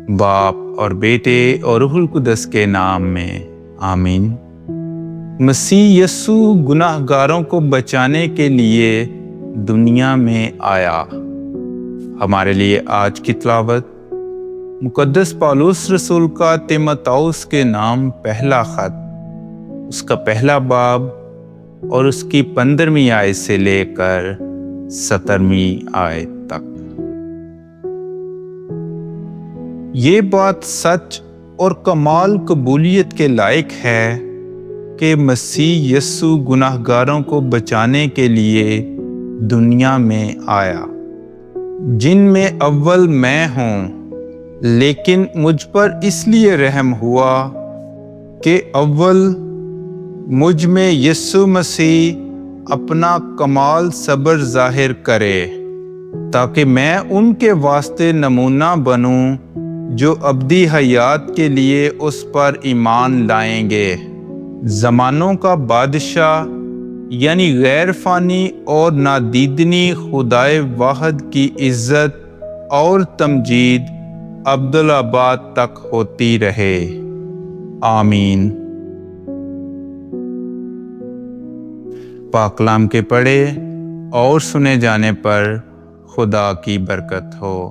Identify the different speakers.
Speaker 1: باپ اور بیٹے اور روح القدس کے نام میں آمین۔ مسیح یسوع گناہ گاروں کو بچانے کے لیے دنیا میں آیا۔ ہمارے لیے آج کی تلاوت مقدس پالوس رسول کا تیموتھوس کے نام پہلا خط، اس کا پہلا باب اور اس کی 15ویں آیت سے لے کر 17ویں آیت تک۔ یہ بات سچ اور کمال قبولیت کے لائق ہے کہ مسیح یسوع گناہ گاروں کو بچانے کے لیے دنیا میں آیا، جن میں اول میں ہوں، لیکن مجھ پر اس لیے رحم ہوا کہ اول مجھ میں یسوع مسیح اپنا کمال صبر ظاہر کرے، تاکہ میں ان کے واسطے نمونہ بنوں جو ابدی حیات کے لیے اس پر ایمان لائیں گے۔ زمانوں کا بادشاہ یعنی غیر فانی اور نادیدنی خدائے واحد کی عزت اور تمجید ابدالآباد تک ہوتی رہے، آمین۔ پاک کلام کے پڑھے اور سنے جانے پر خدا کی برکت ہو۔